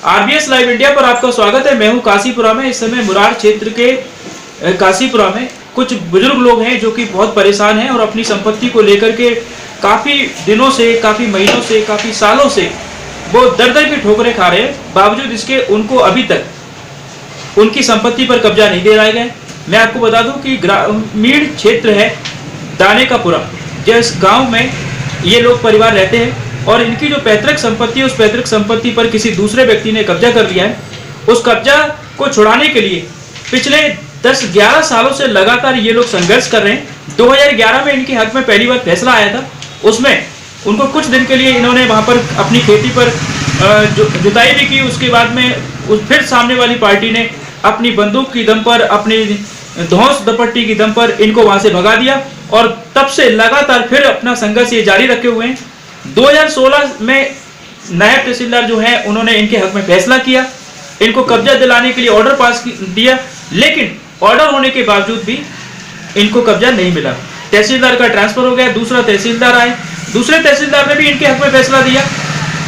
RBS live India पर आपका स्वागत है। मैं हूं काशीपुरा में। इस समय मुरार क्षेत्र के काशीपुरा में कुछ बुजुर्ग लोग हैं जो कि बहुत परेशान हैं और अपनी संपत्ति को लेकर के काफ़ी दिनों से, काफ़ी महीनों से, काफ़ी सालों से वो दर-दर की ठोकरें खा रहे हैं। बावजूद इसके उनको अभी तक उनकी संपत्ति पर कब्जा नहीं दिलाया गया। मैं आपको बता दूं कि ग्रामीण क्षेत्र है दाने का पुरा, जिस गाँव में ये लोग परिवार रहते हैं और इनकी जो पैतृक संपत्ति है उस पैतृक संपत्ति पर किसी दूसरे व्यक्ति ने कब्जा कर लिया है। उस कब्जा को छुड़ाने के लिए पिछले 10-11 सालों से लगातार ये लोग संघर्ष कर रहे हैं। 2011 में इनके हक में पहली बार फैसला आया था, उसमें उनको कुछ दिन के लिए इन्होंने वहाँ पर अपनी खेती पर जुताई भी की। उसके बाद में फिर सामने वाली पार्टी ने अपनी बंदूक की दम पर, अपनी धौंस दपट्टी की दम पर इनको वहाँ से भगा दिया और तब से लगातार फिर अपना संघर्ष ये जारी रखे हुए हैं। 2016 में नायब तहसीलदार जो है उन्होंने इनके हक में फैसला किया, इनको कब्जा दिलाने के लिए ऑर्डर पास दिया, लेकिन ऑर्डर होने के बावजूद भी इनको कब्जा नहीं मिला। तहसीलदार का ट्रांसफर हो गया, दूसरा तहसीलदार आए, दूसरे तहसीलदार ने भी इनके हक में फैसला दिया,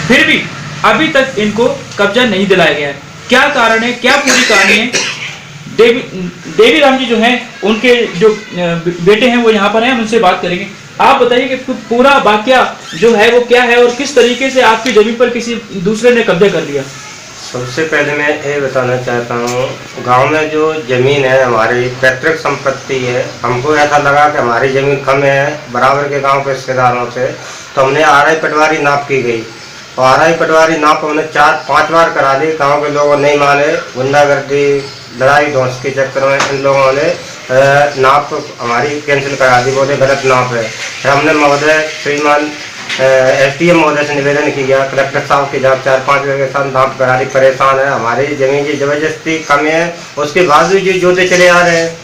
फिर भी अभी तक इनको कब्जा नहीं दिलाया गया है। क्या कारण है, क्या पूरी कहानी है? देवी राम जी जो हैं उनके जो बेटे हैं वो यहाँ पर हैं, हम उनसे बात करेंगे। आप बताइए कि पूरा वाकया जो है वो क्या है और किस तरीके से आपकी जमीन पर किसी दूसरे ने कब्जा कर लिया? सबसे पहले मैं ये बताना चाहता हूँ, गांव में जो ज़मीन है हमारी पैतृक संपत्ति है, हमको ऐसा लगा कि हमारी ज़मीन कम है बराबर के गांव के रिश्तेदारों से, तो हमने आरआई पटवारी नाप की गई और आरआई पटवारी नाप हमने 4-5 बार करा ली। गाँव के लोगों नहीं माने, गुंडागर्दी, लड़ाई धौंस के चक्कर में इन लोगों ने नाप हमारी कैंसिल करा दी, बोले गलत नाप है। फिर हमने महोदय श्रीमान एसडीएम महोदय से निवेदन किया, कलेक्टर साहब के जहाँ 4-5 जगह के साथ नाप करा दी। परेशान है, हमारी ज़मीन की ज़बरदस्ती कम है, उसके बावजूद जो जोते चले आ रहे हैं।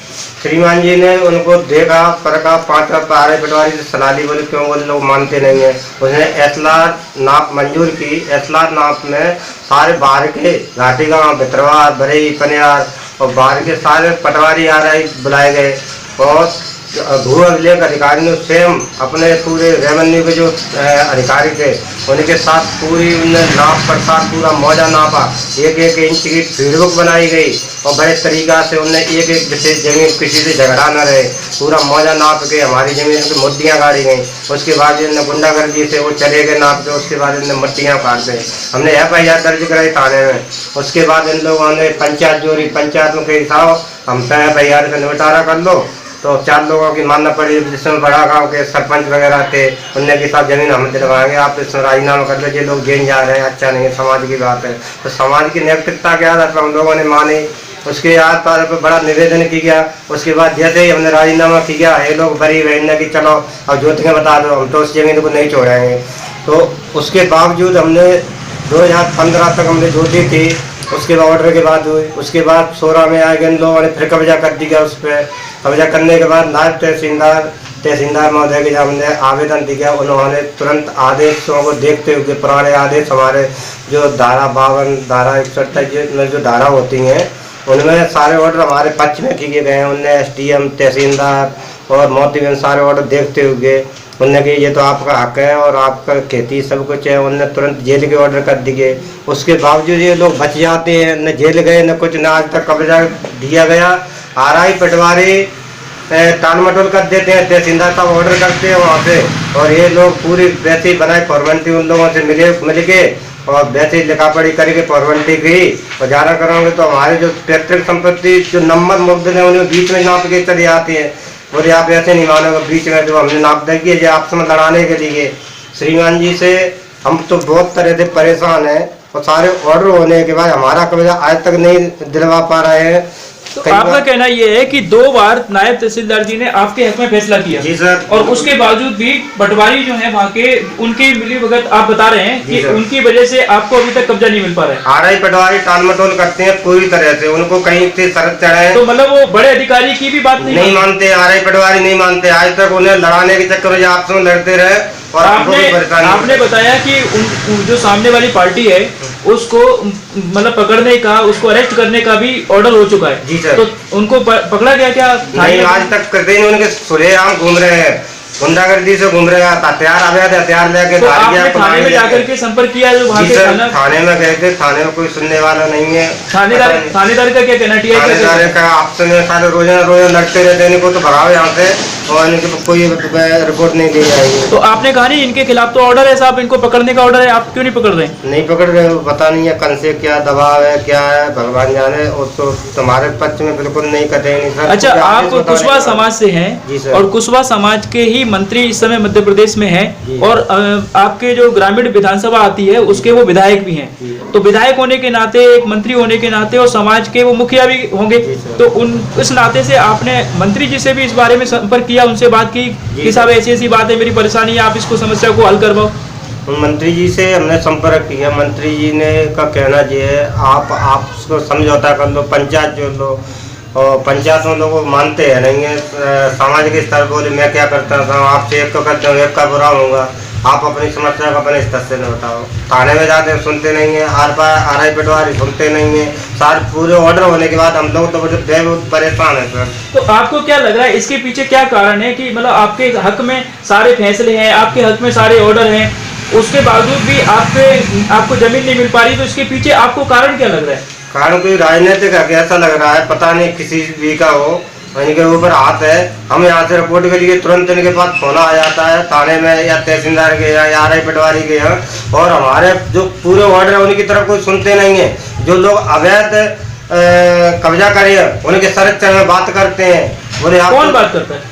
श्रीमान जी ने उनको देखा, परखा, 5 आरआई पटवारी से सलाह ली, बोले क्यों, बोले लोग मानते नहीं हैं। उसने एसएलआर नाप मंजूर की। एसएलआर नाप में सारे बाहर के घाटी गाँव, भितरवार, बरई, पनियार और बाहर के सारे पटवारी आरआई बुलाए गए और भू अभिलेख अधिकारी ने स्वयं अपने पूरे रेवेन्यू के जो अधिकारी थे उनके साथ पूरी नाप पर साथ पूरा मौजा नापा। 1-1 इंच की फीडबुक बनाई गई और बड़े तरीक़ा से उनने 1-1 विशेष जमीन किसी से झगड़ा न रहे, पूरा मौजा नाप के हमारी ज़मीन की मुद्दियाँ गाड़ी गई। उसके बाद इनने गुंडागर्दी से वो चले गए नाप के, उसके बाद इनने मट्टियाँ काट दी। हमने FIR दर्ज कराई थाने में। उसके बाद इन लोगों ने पंचायत जोड़ी, पंचायत में कही था हम तो FIR का निपटारा कर लो, तो 4 लोगों की मानना पड़ी, जिसमें बड़ा गांव के सरपंच वगैरह थे, उनने के साथ ज़मीन हम दिलवाएंगे, आप इसमें राजीनामा कर लीजिए, लोग जेल जा रहे हैं, अच्छा नहीं है, समाज की बात है। तो समाज की नैतिकता के आधार पर हम लोगों ने मानी, उसके आधार पर बड़ा निवेदन किया। उसके बाद जैसे ही हमने राजीनामा किया, ये लोग बरी गए कि चलो अब ज्योति बता दो, हम तो उस ज़मीन को नहीं छोड़ेंगे। तो उसके बावजूद हमने 2015 तक हमने ज्योति थी, उसके बाद ऑर्डर के बाद हुई। उसके बाद 16 में आए गए, इन लोगों ने फिर कब्जा कर दिया। उस पर कब्जा करने के बाद नायब तहसीलदार महोदय के जब हमने आवेदन दिया, उन्होंने तुरंत आदेशों को देखते हुए, पुराने आदेश हमारे जो धारा 52, धारा 61 में जो धारा होती हैं उनमें सारे ऑर्डर हमारे पक्ष में किए गए हैं। उनने SDM, तहसीलदार और मोहतमिन सारे ऑर्डर देखते हुए उनने कि ये तो आपका हक है और आपका खेती सब कुछ है, उनने तुरंत जेल के ऑर्डर कर दिए। उसके बावजूद ये लोग बच जाते हैं, न जेल गए न कुछ, न आज तक कब्जा दिया गया। आरआई पटवारी टाल मटोल कर देते हैं, तहसीलदार साहब ऑर्डर करते हैं वहाँ से, और ये लोग पूरी वैसी बनाई फॉर्मेलिटी उन लोगों से मिल के और वैसे लिखा पढ़ी करके फॉर्मेलिटी गई और जारा कराओगे तो हमारे जो पैतृक संपत्ति जो नंबर मुद्दे हैं उन्हें बीच में नाप के चले आती है। बोले आप ऐसे नहीं मानोगे, बीच में जो हमने नाप दे किए आपसे में लड़ाने के लिए। श्रीमान जी से हम तो बहुत तरह से परेशान हैं और सारे ऑर्डर होने के बाद हमारा कब्जा आज तक नहीं दिलवा पा रहे हैं। तो आपका कहना ये है कि 2 बार नायब तहसीलदार जी ने आपके हक में फैसला किया? जी सर। और उसके बावजूद भी पटवारी जो है वहाँ के, उनकी मिलीभगत आप बता रहे हैं कि उनकी वजह से आपको अभी तक कब्जा नहीं मिल पा रहा है। आरआई पटवारी टाल मटोल करते हैं पूरी तरह से, उनको कहीं से शरत चढ़ाए तो मतलब वो बड़े अधिकारी की भी बात नहीं मानते। आरआई पटवारी नहीं मानते, आज तक उन्हें लड़ाने के चक्कर में आपस में लड़ते रहे और आपने बताया कि जो सामने वाली पार्टी है उसको मतलब पकड़ने का, उसको अरेस्ट करने का भी ऑर्डर हो चुका है। जी सर। तो उनको पकड़ा गया क्या? नहीं, आज तक कहीं उनके खुलेआम घूम रहे हैं। गुंडागर्दी से घूम रहा था, हथियार आ गया था, हथियार लेके तो भाग गया। आपने थाने में जाकर के संपर्क किया जो वहाँ जी के सर, थाना थाने में गए थे, थाने में कोई सुनने वाला नहीं है। थानेदार का क्या कहना, टीआई का थानेदार का आपसे में सारे रोजाना लड़ते रहते हैं, इनको तो भगाओ यहाँ से, और इनकी कोई रिपोर्ट नहीं दी जाएगी। तो आपने कहा नहीं इनके खिलाफ तो ऑर्डर है साहब, इनको पकड़ने का ऑर्डर है, आप क्यों नहीं पकड़ रहे हैं? नहीं पकड़ रहे, पता नहीं है कल से क्या दबाव है, क्या है भगवान जाने। और तो तुम्हारे पक्ष में बिल्कुल नहीं कटे नहीं सर। अच्छा, आप कुशवाहा समाज से जी हैं सर। और कुशवाहा समाज के ही मंत्री इस समय मध्य प्रदेश में हैं और आपके जो ग्रामीण विधानसभा आती है उसके वो विधायक भी हैं। तो विधायक होने के नाते, एक मंत्री होने के नाते और समाज के वो मुखिया भी होंगे, तो इस नाते से आपने मंत्री जी से भी इस बारे में संपर्क किया, उनसे बात की कि साहब ऐसी ऐसी बात है, मेरी परेशानी है, आप इसको समस्या को हल करवाओ? मंत्री जी से हमने संपर्क किया, मंत्री जी ने का कहना ये है आप उसको समझौता कर लो, पंचायत जोड़ लो, और पंचायत में लोग मानते हैं नहीं है। सामाजिक स्तर बोले मैं क्या करता था, आपसे एक को करता हूँ, एक का बुरा होगा, आप अपनी समस्या को अपने स्तर से न बताओ। थाने में जाते हैं सुनते नहीं है, आरआई पटवारी सुनते नहीं है, सारे पूरे ऑर्डर होने के बाद हम लोग तो बहुत परेशान है सर। तो आपको क्या लग रहा है इसके पीछे क्या कारण है कि मतलब आपके हक में सारे फैसले हैं, आपके हक में सारे ऑर्डर हैं, उसके बावजूद भी आपको जमीन नहीं मिल पा रही, तो इसके पीछे आपको कारण क्या लग रहा है? कारण कोई राजनीतिक ऐसा लग रहा है, पता नहीं किसी भी का हो, इनके ऊपर हाथ है। हम यहाँ से रिपोर्ट के लिए तुरंत इनके पास फोन आ जाता है थाने में या तहसीलदार के या आरआई पटवारी के यहाँ, और हमारे जो पूरे ऑर्डर है उनकी तरफ कोई सुनते नहीं है। जो लोग अवैध कब्जा करे उनके संरक्षण में बात करते हैं। बोले आप कौन बात करता है?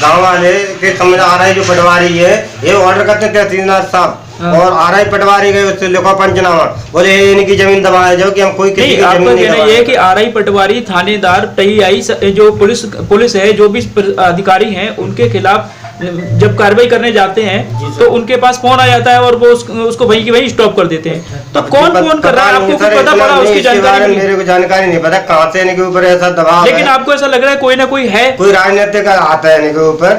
गाँव वाले के समझ आरआई जो पटवारी है ये ऑर्डर करते हैं तहसीलदार साहब, और आरआई पटवारी गए उससे लिखो पंचनामा, बोले इनकी जमीन दबाए जो कि हम कोई किसी की जमीन नहीं दबाए। ये कि आरआई पटवारी, थानेदार, टहीआई, जो पुलिस है, जो भी अधिकारी हैं उनके खिलाफ जब कार्रवाई करने जाते हैं तो उनके पास फोन आ जाता है और वो उसको वहीं की वहीं स्टॉप कर देते हैं। तो कौन फोन कर रहा है, आपको कुछ पता पड़ा उसकी जानकारी? मेरे को जानकारी नहीं पता कहाँ से इनके ऊपर ऐसा दबाव, लेकिन आपको ऐसा लग रहा है कोई ना कोई है, कोई राजनीतिक आता है इनके ऊपर,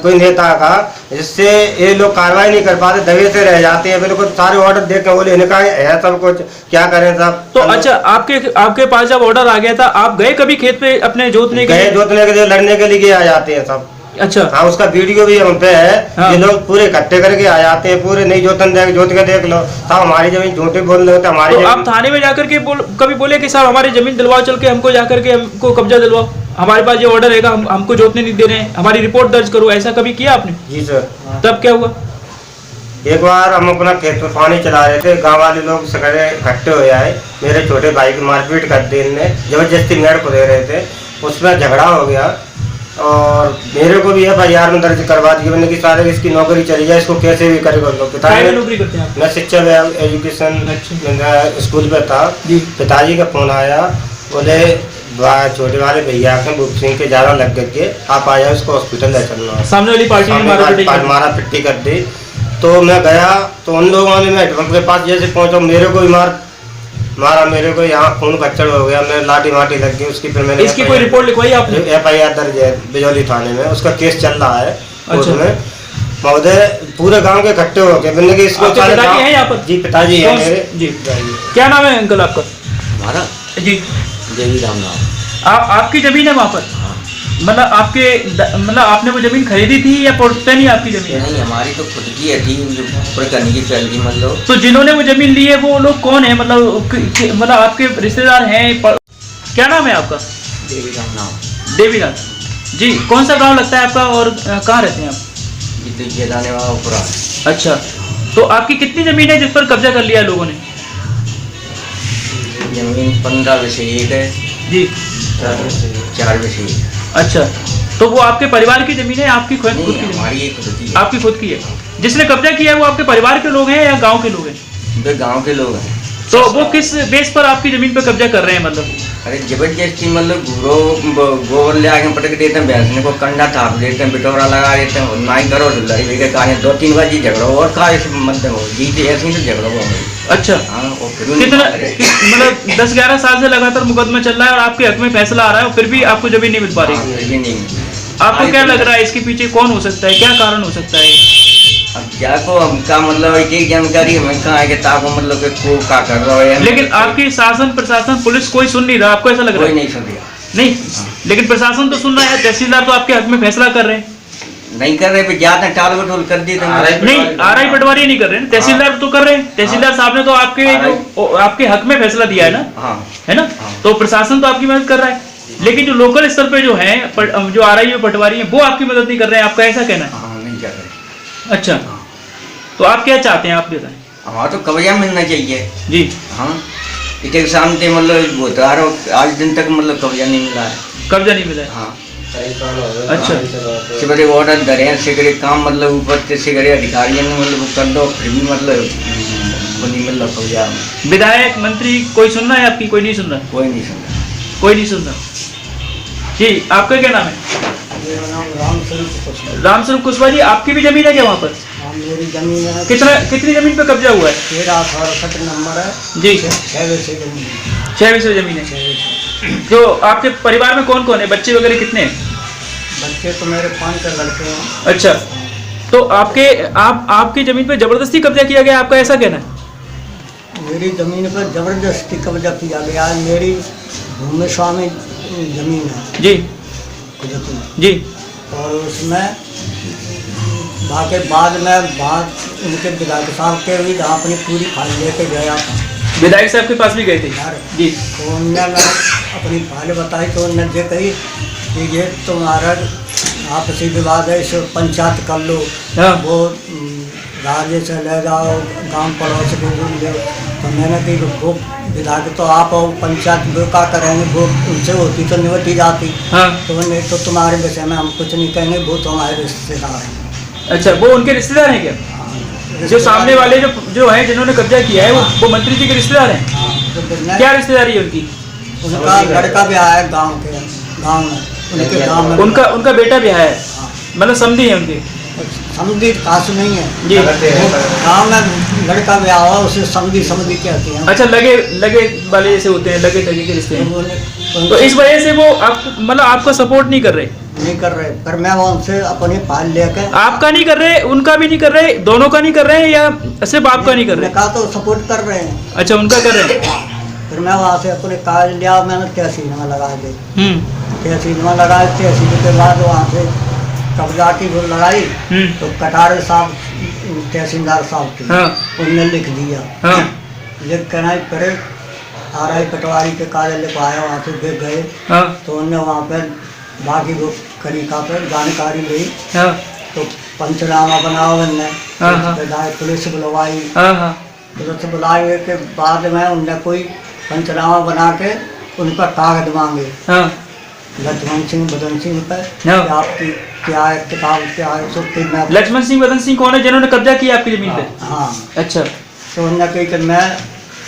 कोई नेता का, जिससे ये लोग कार्रवाई नहीं कर पाते, दबे से रह जाते हैं। बिल्कुल सारे ऑर्डर देख के बोले इनका है सब कुछ, क्या करें सब। तो अच्छा, आपके पास जब ऑर्डर आ गया था, आप गए कभी खेत पे अपने जोतने के लिए लड़ने के लिए आ जाते हैं सब। अच्छा, हाँ, उसका वीडियो भी हम पे है। हाँ। ये लोग पूरे इकट्ठे करके आ जाते हैं, पूरे नहीं जोत के देख लो साहब, हमारी जमीन झूठे बोल रहे होते हमारी। तो आप थाने में जाकर के कभी बोले कि साहब हमारी जमीन दिलवाओ, चल के हमको जाकर के हमको कब्जा दिलवाओ, हमारे पास ये ऑर्डर रहेगा, हमको जोतने नहीं दे रहे हैं, हमारी रिपोर्ट दर्ज करो, ऐसा कभी किया आपने? जी सर। तब क्या हुआ? एक बार हम अपना खेत में पानी चला रहे थे, गांव वाले लोग सगड़े इकट्ठे हो आए, मेरे छोटे भाई की मारपीट कर दी, इनने जबरदस्ती मेड़ को दे रहे थे, उसमें झगड़ा हो गया और मेरे को भी FIR में दर्ज करवा दी। मैंने कि सारे इसकी नौकरी चली जाए, इसको कैसे भी करे कर लो। पिताजी नौकरी करते हैं? मैं शिक्षा एजुकेशन स्कूल पे था। पिताजी का फोन आया, बोले छोटे वाले भैया के भूप सिंह के ज्यादा लग गए, आप आ जाओ, इसको हॉस्पिटल ले चलना। सामने वाली पार्टी ने मारा पिट्टी कर दी। तो मैं गया तो उन लोगों ने, मैं के पास जैसे पहुंचा मेरे को भी मारा, मेरे को यहाँ खून खच्चड़ हो गया, मेरे लाठी माठी लग गई उसकी। फिर मैंने इसकी कोई रिपोर्ट लिखवाई आपने? FIR दर्ज है बिजौली थाने में, उसका केस चल रहा है कोर्ट अच्छा। में। महोदय पूरे गांव के इकट्ठे हो गए, मैंने कि इसको पिताजी है यहाँ पर? जी पिताजी है मेरे। जी, क्या नाम है अंकल आपका? हमारा जी, देवी राम नाम। आपकी जमीन है वहाँ पर? मतलब आपने वो जमीन खरीदी थी या पुश्तैनी नहीं आपकी जमीन? नहीं, हमारी तो खुद की है थी, जो पूरे करने की चल रही। मतलब तो जिन्होंने वो जमीन ली है वो लोग कौन है, मतलब आपके रिश्तेदार हैं? क्या नाम है आपका? देवी राम नाम। देवी राम जी, कौन सा गांव लगता है आपका और कहाँ रहते हैं आप? ये जाने वाला पूरा। अच्छा, तो आपकी कितनी जमीन है जिस पर कब्जा कर लिया लोगों ने? जमीन 15 में से 1 है जी, 4 में से 1। अच्छा, तो वो आपके परिवार की जमीन है, आपकी खुद की? हमारी एक खुद की है। आपकी खुद की है। जिसने कब्जा किया है वो आपके परिवार के लोग हैं या गांव के लोग हैं? वे गांव के लोग हैं। तो वो किस बेस पर आपकी जमीन पर कब्जा कर रहे हैं? मतलब अरे जबरदस्ती, मतलब गोबर ले आके पटक देते हैं, भैंसने को कंडा थाप देते हैं, बिटोरा लगा देते हैं, नाई करो लड़ी के कहानी 2-3 बार जी झगड़ा और कहा इस मध्य हो जीते ऐसे ही तो झगड़ा हो। अच्छा, हाँ, कितना मतलब 10-11 साल से लगातार मुकदमा चल रहा है और आपके हक में फैसला आ रहा है, फिर भी आपको जमीन नहीं मिल पा रही? आपको क्या लग रहा है इसके पीछे कौन हो सकता है, क्या कारण हो सकता है? अब क्या को हमका मतलब एक जानकारी हमें कहाँ है कि ताको मतलब कि को का कर रहा है। लेकिन आपकी शासन प्रशासन पुलिस कोई सुन नहीं रहा, आपको ऐसा लग रहा है? कोई नहीं सुन रहा। नहीं, लेकिन प्रशासन तो सुन रहा है, तहसीलदार तो आपके हक में फैसला कर रहे हैं। नहीं कर रहे, पे जाते टाल बटोल कर देते हैं। नहीं, आरआई पटवारी नहीं कर रहे हैं, तहसीलदार तो कर रहे हैं। तहसीलदार साहब ने तो आपके हक में फैसला दिया है ना, हाँ है ना। तो प्रशासन तो आपकी मदद कर रहा है, लेकिन जो लोकल स्तर पे जो है जो आरआई और पटवारी है वो आपकी मदद नहीं कर रहे हैं, आपका ऐसा कहना है? हाँ, नहीं कर रहे। अच्छा, तो आप क्या चाहते हैं, आप बताएं। हमारा तो कब्जा मिलना चाहिए जी। हाँ, इतने सामने मतलब वो आज दिन तक मतलब कब्जा नहीं मिला है। कब्जा नहीं मिला है? हाँ। अच्छा, सिगरे ऑर्डर धरे हैं, सिगरे काम मतलब ऊपर से सिगरे अधिकारियों ने मतलब वो कर दो, फिर भी मतलब वो नहीं मिल रहा कब्जा। विधायक मंत्री कोई सुन रहा है आपकी? कोई नहीं सुन रहा? कोई नहीं सुन रहा। कोई नहीं सुन रहा। जी, आपका क्या नाम है? रामस्वरूप कुशवाहा जी, आपकी भी जमीन है क्या वहाँ पर? मेरी जमीन है। कितनी जमीन पे कब्जा हुआ है? 1368 नंबर है जी। 6 विषय जमीन। 6 विषय जमीन है। तो आपके परिवार में कौन कौन है, बच्चे वगैरह कितने हैं? बच्चे तो मेरे 5 लड़के हैं। अच्छा, तो आपकी जमीन पे जबरदस्ती कब्जा किया गया, आपका ऐसा कहना है? मेरी जमीन पर जबरदस्ती कब्जा किया गया है। मेरी भूमि स्वामी जमीन है जी जी। और उसमें बाकी बाद में उनके विधायक साहब के भी अपनी पूरी फाइल लेके गया था। विधायक साहब के पास भी गए थे जी। तो उनने मैं अपनी फाइल बताई तो उनने ये कही कि ये तुम्हारा आपसी विवाद है, इसे पंचायत कर लो। हाँ। वो राज्य से ले जाओ, गांव पड़ोस को बोल दो। तो मैंने कही वो विधायक तो आप और पंचायत वो क्या करेंगे, वो उनसे होती तो निपटी जाती। हाँ। तो नहीं तो तुम्हारे विषय में हम कुछ नहीं कहेंगे, वो तो हमारे रिश्तेदार हैं। अच्छा, वो उनके रिश्तेदार हैं क्या? जो सामने वाले जो हैं जिन्होंने कब्जा किया है वो मंत्री जी के रिश्तेदार हैं? तो क्या रिश्तेदारी है उनकी? उनका लड़का भी आया है गाँव में, उनके गाँव में उनका बेटा भी है, मतलब समधी है उनके? समझी खास नहीं है जी। गाँव में लड़का भी आया उसे समझी कहते हैं। अच्छा, लगे वाले जैसे होते हैं, लगे तगे के रिश्ते हैं। तो इस वजह से वो मतलब आपका सपोर्ट नहीं कर रहे? नहीं कर रहे, पर मैं उनसे अपनी फाइल लेकर। आपका नहीं कर रहे, उनका भी नहीं कर रहे, दोनों का नहीं कर रहे हैं या सिर्फ आपका नहीं कर रहे? कहा तो सपोर्ट कर रहे हैं। अच्छा, उनका कर रहे हैं। फिर मैं वहाँ से अपने कागज लिया, मैंने तहसील में लगा दी। तहसील में लगाए, तहसील के बाद वहाँ से कब्जा की वो लगाई तो कटारे साहब तहसीलदार साहब थे। हाँ। उनने लिख दिया। हाँ। लिख कर फिर आरआई पटवारी के कार्यालय को आया, वहाँ से फिर गए। हाँ। तो उनने वहाँ पर बाकी वो तरीका पर जानकारी ली। हाँ। तो पंचनामा बनाओ उनने। हाँ, हाँ। पुलिस बुलवाई। हाँ, हाँ। पुलिस बुलाए के बाद में उनने कोई पंचनामा बना के उन पर कागज मांगे। हाँ। लक्ष्मण सिंह बदन सिंह पर हाँ। कि आपकी क्या है, किताब क्या है, सब फिर मैं। लक्ष्मण सिंह बदन सिंह कौन है जिन्होंने कब्जा किया आपकी जमीन पे? हाँ। अच्छा। तो उन्होंने कही कि मैं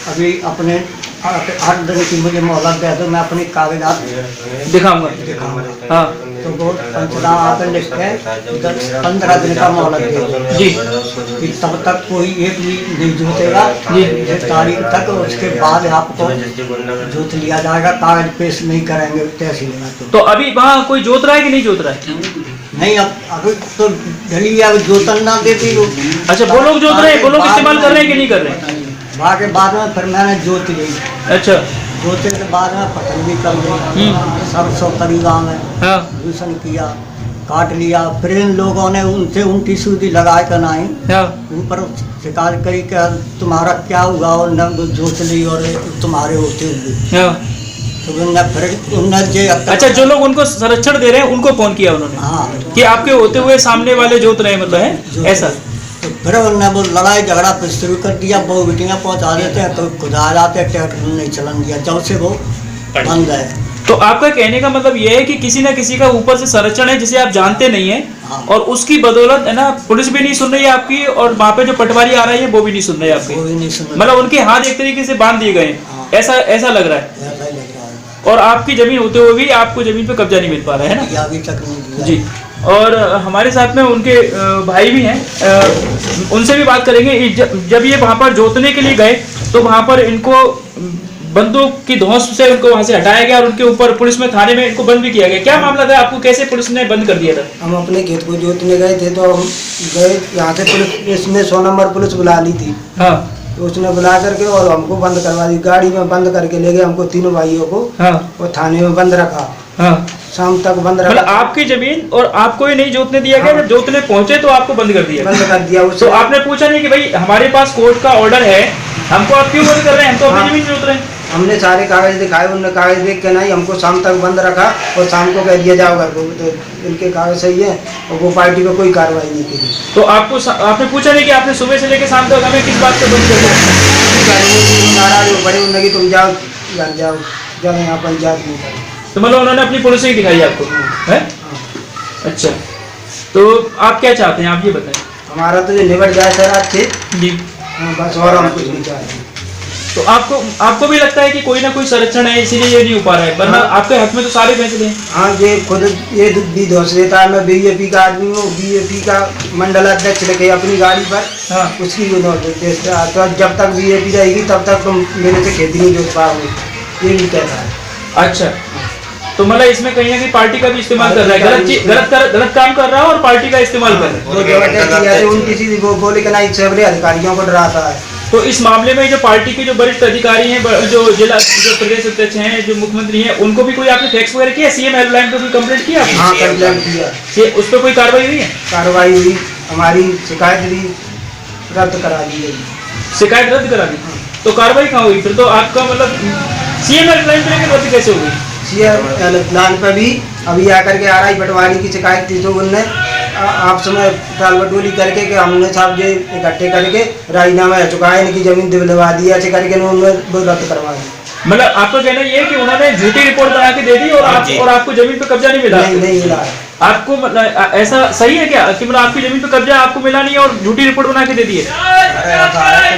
अभी अपने 8 दिन की मुझे मोहलत दे दो, मैं अपनी कागजात दिखाऊंगा। हाँ। तो वो पंचनामा पे लिख के 15 दिन का मोहलत दे दो जी। कि तब तक कोई एक भी नहीं जूतेगा जी। इस तारीख तक, उसके बाद आपको जूत लिया जाएगा, कागज पेश नहीं करेंगे तहसील में। तो अभी वहाँ कोई जोत रहा है कि नहीं जोत रहा है? नहीं, अब अभी तो ढली अब जोतन ना देती वो। अच्छा, वो लोग जोत रहे हैं, वो लोग इस्तेमाल कर रहे हैं कि नहीं कर रहे हैं? के बाद में फिर मैंने जोत ली। अच्छा। जोतने के बाद में फसल भी कर ली, सरसों करी गाँव में। हाँ। दूषण किया, काट लिया। फिर इन लोगों ने उनसे 29 सूदी लगाए कर नहीं। हाँ। ऊपर शिकायत करी कि तुम्हारा क्या हुआ, और न जोत ली और तुम्हारे होते हुए। हाँ। तो उनने जो अच्छा, जो लोग उनको संरक्षण दे रहे हैं उनको फोन किया उन्होंने? हाँ। कि आपके होते हुए सामने वाले जोत रहे, मतलब है ऐसा? तो फिर उन्होंने वो लड़ाई झगड़ा फिर शुरू कर दिया। वो बिटियाँ पहुँचा देते हैं तो खुद आ जाते हैं, ट्रैक्टर नहीं चलन दिया, जब से वो बंद है। तो आपका कहने का मतलब ये है कि किसी ना किसी का ऊपर से संरक्षण है जिसे आप जानते नहीं है। हाँ। और उसकी बदौलत है ना, पुलिस भी नहीं सुन रही है आपकी, और वहाँ पे जो पटवारी आ रही है वो भी नहीं सुन रहे आपकी, वो भी नहीं सुन रहे। मतलब उनके हाथ एक तरीके से बांध दिए गए। हाँ। ऐसा लग रहा है। ऐसा ही लग रहा है। और आपकी जमीन होते हुए भी आपको जमीन पे कब्जा नहीं मिल पा रहा है ना? अभी तक नहीं दिया। जी। और हमारे साथ में उनके भाई भी हैं, उनसे भी बात करेंगे। जब ये वहाँ पर जोतने के लिए गए तो वहाँ पर इनको बंदूक की धौंस से उनको वहाँ से हटाया गया और उनके ऊपर पुलिस में थाने में इनको बंद भी किया गया। क्या मामला था, आपको कैसे पुलिस ने बंद कर दिया था? हम अपने खेत को जोतने गए थे तो हम गए यहाँ से, पुलिस इसने 100 नंबर पुलिस बुला ली थी। हाँ। तो उसने बुला करके और हमको बंद करवा दी, गाड़ी में बंद करके ले गए हमको, तीनों भाइयों को। हाँ। और थाने में बंद रखा। हाँ। शाम तक बंद रखा। मतलब आपकी जमीन और आपको ही नहीं जोतने दिया गया, हाँ। जब जोतने पहुंचे तो आपको बंद कर दिया। बंद कर दिया तो उससे। आपने पूछा नहीं कि भाई हमारे पास कोर्ट का ऑर्डर है, हमको आप क्यों बंद कर रहे हैं, हम तो अपनी हाँ। जमीन जोत रहे हैं। हमने सारे कागज दिखाए, उन्होंने कागज देख के नहीं हमको शाम तक बंद रखा और शाम को कह दिया जाओ घर को। तो इनके कागज सही है और वो पार्टी को कोई कार्रवाई नहीं की। तो आपने पूछा नहीं कि आपने सुबह से लेकर शाम तक हमें किस बात पे बंद कर दिया। नाराज हो बड़े उन्होंने तुम जाओ घर जाओ, जब यहाँ पंचायत नहीं करें। तो मतलब उन्होंने अपनी पॉलिसी दिखाई आपको है। अच्छा, तो आप क्या चाहते हैं, आप ये बताएं। हमारा तो जो निबट जाए सर आज से जी। बस, और हम कुछ नहीं चाहते। तो आपको भी लगता है कि कोई ना कोई संरक्षण है इसीलिए ये नहीं हो पा रहा है, वरना हाँ। आपके हक में तो सारे फैसले हैं। हाँ, ये खुद ये भी धोस देता है। मैं बीजेपी का आदमी हूँ, बीजेपी का मंडल अध्यक्ष लेके अपनी गाड़ी पर हाँ। उसकी देता है। तो जब तक बीजेपी रहेगी तब तक तुम मेरे से खेती नहीं जोत पाओगे, ये भी कहता है। अच्छा, तो मतलब इसमें कहीं ना कहीं पार्टी का भी इस्तेमाल कर रहा है, गलत काम कर रहा है और पार्टी का इस्तेमाल कर रहा है। वो जबरदस्ती है, उनकी सीधी वो बोले कि नहीं सैबरे अधिकारियों को डराता है। तो इस मामले में जो पार्टी के जो वरिष्ठ अधिकारी हैं, जो जो प्रदेश अध्यक्ष हैं, जो मुख्यमंत्री हैं, उनको भी कोई आपने फैक्स वगैरह किया, सीएम हेल्पलाइन पे कोई कंप्लेंट किया आपने? हाँ, कंप्लेंट किया। उस पर कोई कार्रवाई हुई है? कार्रवाई हुई, हमारी शिकायत भी रद्द करा दी गई। शिकायत रद्द करा दी, तो कार्रवाई कहाँ हुई फिर? तो आपका मतलब सीएम हेल्पलाइन पे लेकर रद्द कैसे हो गई? सीएम प्लान पर भी अभी आकर के RI पटवारी की शिकायत थी, तो उनने आप समय टाल बटोली करके कि हमने साहब ये इकट्ठे करके राजीनामा हो चुका है, इनकी जमीन दिलवा दी, ऐसे करके उन्होंने वो रद्द करवा दी। मतलब आपका कहना ये है कि उन्होंने झूठी रिपोर्ट बना के दे दी और आपको जमीन पे कब्जा नहीं मिला? नहीं मिला है। आपको मतलब ऐसा सही है क्या कि मतलब आपकी जमीन पे कब्जा आपको मिला नहीं है और झूठी रिपोर्ट बना के दे दी है? RI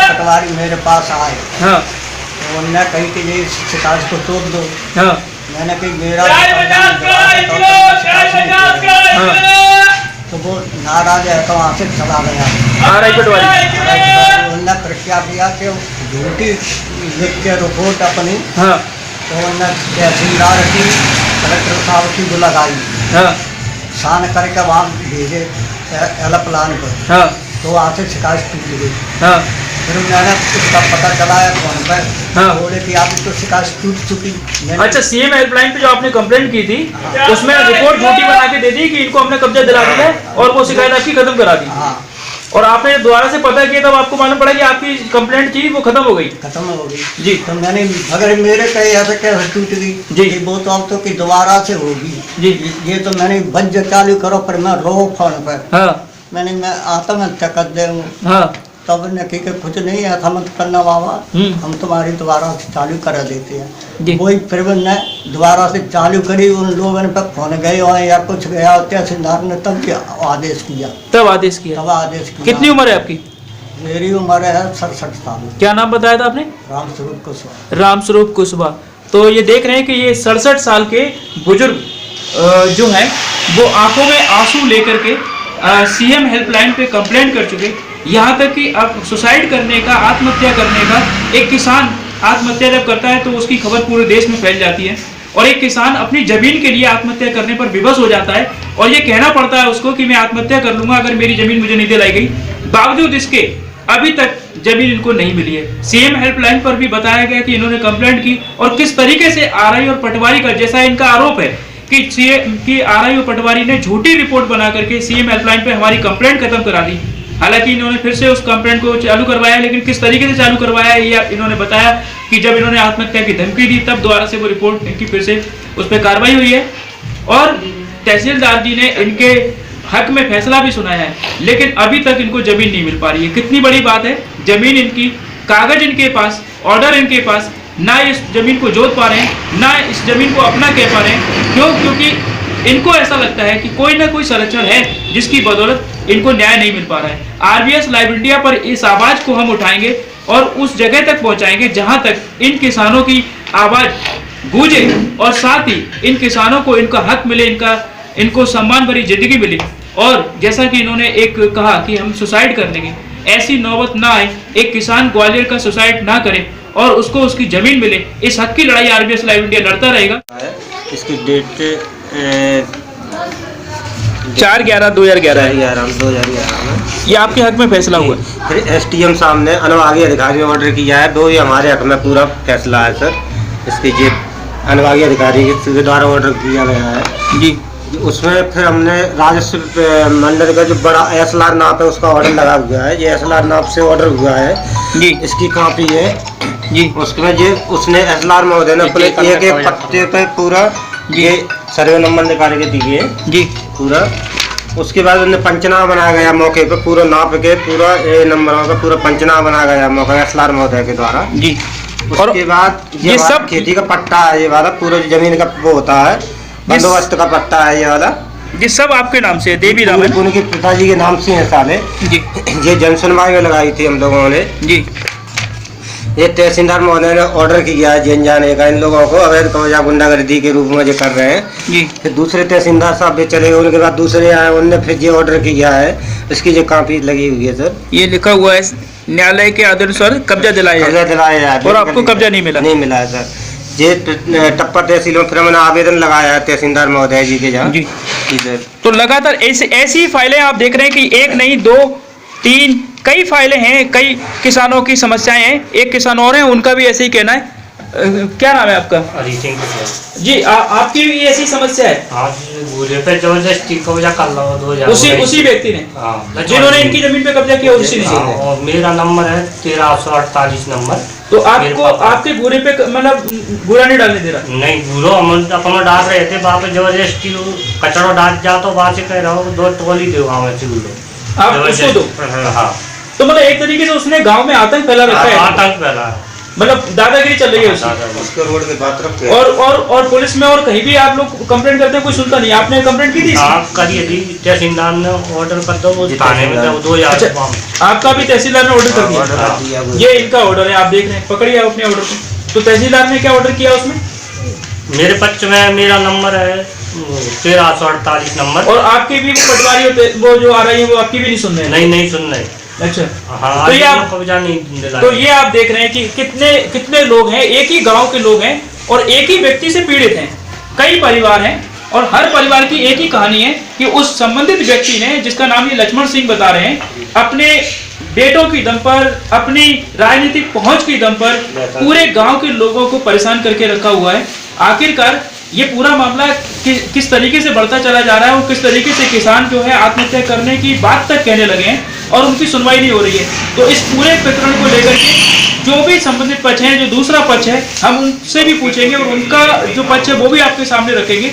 पटवारी मेरे पास आए, हाँ तो उन्होंने कही कि ये शिकायत को तोड़ दो। हाँ मैंने कही मेरा तो वो नाराज है, तो वहाँ से चला गया। RI पटवारी। उन्होंने प्रक्रिया दिया कि झूठी लिख के रिपोर्ट अपनी, हाँ तो उन्होंने तहसीलदार की, कलेक्टर साहब की वो लगाई, हाँ साइन करके वहाँ भेजे हेल्पलाइन पर, हाँ तो वहाँ से शिकायत टूट गई। हाँ फिर मैंने उसका पता चलाया फोन पर, हाँ। बोले कि आपकी तो शिकायत टूट चुकी। मैंने अच्छा, सीएम हेल्पलाइन पे जो आपने कंप्लेंट की थी उसमें रिपोर्ट झूठी बना के दे दी कि इनको हमने कब्जा दिला दिया है और वो शिकायत आपकी खत्म करा दी। हाँ, और आपने दोबारा से पता किया तब आपको मालूम पड़ा कि आपकी कंप्लेंट थी वो खत्म हो गई। खत्म हो गई जी। तो मैंने अगर मेरे कहे ऐसे कैसे टूट गई जी। कि वो तो अब तो कि दोबारा से होगी जी। ये तो मैंने बंद चालू करो पर मैं रो फोन पर हाँ मैं आत्महत्या कर दे हूँ। हाँ तब ने कि कुछ नहीं ऐसा मत करना बाबा, हम तुम्हारी दोबारा से चालू करा देते जी। हैं। वही फिर ने दोबारा से चालू करी, उन लोगों ने पर फोन गए हो या कुछ गया, तहसीलदार ने तब क्या आदेश किया, तब आदेश किया। कितनी उम्र है आपकी? मेरी उम्र है 67 साल। क्या नाम बताया था आपने? रामस्वरूप कुशवाहा। रामस्वरूप कुशवाहा। तो ये देख रहे हैं कि ये 67 साल के बुजुर्ग जो हैं वो आंखों में आंसू लेकर के सीएम हेल्पलाइन पे कंप्लेंट कर चुके, यहाँ तक कि अब सुसाइड करने का, आत्महत्या करने का, एक किसान आत्महत्या जब करता है तो उसकी खबर पूरे देश में फैल जाती है और एक किसान अपनी जमीन के लिए आत्महत्या करने पर विवश हो जाता है और ये कहना पड़ता है उसको कि मैं आत्महत्या कर लूंगा अगर मेरी जमीन मुझे नहीं दिलाई गई। बावजूद इसके अभी तक जमीन इनको नहीं मिली है। सीएम हेल्पलाइन पर भी बताया गया कि इन्होंने कंप्लेंट की और किस तरीके से RI और पटवारी का, जैसा इनका आरोप है कि RI और पटवारी ने झूठी रिपोर्ट बना करके सीएम हेल्पलाइन पे हमारी कंप्लेंट खत्म करा दी। हालांकि इन्होंने फिर से उस कंप्लेंट को चालू करवाया, लेकिन किस तरीके से चालू करवाया ये इन्होंने बताया कि जब इन्होंने आत्महत्या की धमकी दी तब दोबारा से वो रिपोर्ट इनकी फिर से उस पर कार्रवाई हुई है और तहसीलदार जी ने इनके हक में फैसला भी सुनाया है, लेकिन अभी तक इनको जमीन नहीं मिल पा रही है। कितनी बड़ी बात है, जमीन इनकी, कागज इनके पास, ऑर्डर इनके पास, ना इस जमीन को जोत पा रहे हैं, ना इस जमीन को अपना कह पा रहे हैं। क्यों? क्योंकि इनको ऐसा लगता है कि कोई ना कोई संरक्षण है जिसकी बदौलत इनको न्याय नहीं मिल पा रहा है। RBS लाइव इंडिया पर इस आवाज को हम उठाएंगे और उस जगह तक पहुंचाएंगे जहां तक इन किसानों की आवाज गूंजे और साथ ही इन किसानों को इनका हक मिले, इनको सम्मान भरी जिंदगी मिले। और जैसा कि इन्होंने एक कहा कि हम सुसाइड कर लेंगे, ऐसी नौबत ना आए, एक किसान ग्वालियर का सुसाइड ना करे और उसको उसकी जमीन मिले। इस हक की लड़ाई RBS लाइव इंडिया लड़ता रहेगा। इसकी डेट 4/11/2011 में ये आपके हक में फैसला हुआ है। फिर STM साहब ने अनुभागीय अधिकारी ने ऑर्डर किया है, 2 ये हमारे हक में पूरा फैसला है सर। इसकी ये अनुभागीय अधिकारी के द्वारा ऑर्डर किया गया है जी उसमें फिर हमने राजस्व मंडल का जो बड़ा एसएलआर नाप है उसका ऑर्डर लगा हुआ है। ये एसएलआर नाप से ऑर्डर हुआ है जी इसकी कॉपी है जी उसमें ये उसने एसएलआर महोदय ने अपने एक एक पत्ते पे पूरा ये सर्वे नंबर निकाल के दिए जी पूरा। उसके बाद उन्हें पंचनामा बनाया गया मौके पे पूरा नाप के पूरा ए नंबरों का पूरा पंचनामा बनाया गया मौका एसएलआर महोदय के द्वारा जी। उसके बाद ये सब खेती का पट्टा है ये वाला पूरा जमीन का वो होता है बंदोबस्त का पट्टा है ये वाला ये सब आपके नाम से है, देवी राम है ना? उनके पिताजी के नाम से है साले जी ये जन सुनवाई में लगाई थी हम लोगों ने। जी ये तहसीलदार महोदय ने ऑर्डर किया है जेल जाने का इन लोगों को अवैध कब्जा गुंडागर्दी के रूप में जो कर रहे हैं। जी फिर दूसरे तहसीलदार साहब भी चले गए उनके बाद दूसरे आए उनने फिर ये ऑर्डर किया है इसकी जो कॉपी लगी हुई है सर ये लिखा हुआ है न्यायालय के आदेशानुसार कब्जा दिलाया कब्जा है दिलाया जाए और आपको कब्जा नहीं मिला? नहीं मिला है सर। ये टप्पा तहसील में फिर हमने आवेदन लगाया है तहसीलदार महोदय जी के जहाँ जी। जी सर। तो लगातार ऐसी फाइलें आप देख रहे हैं कि एक नहीं दो तीन कई फाइलें हैं, कई किसानों की समस्याएं हैं। एक किसान और हैं उनका भी ऐसे ही कहना है। क्या नाम है आपका? हरी सिंह जी आपकी भी ऐसी समस्या है? आज बूढ़े पे जबरदस्ती कब्जा कर लो 2000 उसी व्यक्ति ने हाँ जिन्होंने इनकी जमीन पे कब्जा किया उसी ने। हाँ, और मेरा नंबर है 1348 नंबर। तो आपको आपके बुरे पे मतलब बुरा नहीं डालने दे रहा? नहीं बुरो हम अपना डाल रहे थे वहाँ पे जबरदस्ती कचरा डाल जा तो वहाँ से कह रहा हूँ 2 टोली दो गाँव में चूल्हो आप उसको दो। हाँ तो मतलब एक तरीके से उसने गांव में आतंक फैला रखा है, आतंक फैला है मतलब दादागिरी चल रही है उसकी। उसके रोड पे बात रख के और पुलिस में और कहीं भी आप लोग कंप्लेंट करते हैं कोई सुनता नहीं। आपने कंप्लेंट की थी इसकी? आप करिए थी तहसीलदार ने ऑर्डर कर दो वो थाने में 2000 अच्छा, आपका भी तहसीलदार ने ऑर्डर कर दिया? ये इनका ऑर्डर है, आप देख रहे हैं, पकड़िए अपने ऑर्डर को। तो तहसीलदार ने क्या ऑर्डर किया उसमें? मेरे पक्ष में मेरा नंबर है 1348 नंबर। और आपके भी वो पटवारी होते वो जो आ रही है वो आपकी भी नहीं सुन रहे हैं? नहीं सुन रहे। अच्छा हाँ तो ये आप कब्जा नहीं दिलाया। तो ये आप देख रहे हैं कि कितने लोग हैं, एक ही गांव के लोग हैं और एक ही व्यक्ति से पीड़ित हैं। कई परिवार हैं और हर परिवार की एक ही कहानी है कि उस संबंधित व्यक्ति ने, जिसका नाम ये लक्ष्मण सिंह बता रहे हैं, अपने बेटों की दम पर, अपनी राजनीतिक पहुंच की दम पर पूरे गांव के लोगों को परेशान करके रखा हुआ है। आखिरकार ये पूरा मामला किस तरीके से बढ़ता चला जा रहा है और किस तरीके से किसान जो है आत्महत्या करने की बात तक कहने लगे हैं और उनकी सुनवाई नहीं हो रही है। तो इस पूरे प्रकरण को लेकर के जो भी संबंधित पक्ष है, जो दूसरा पक्ष है, हम उनसे भी पूछेंगे और उनका जो पक्ष है वो भी आपके सामने रखेंगे।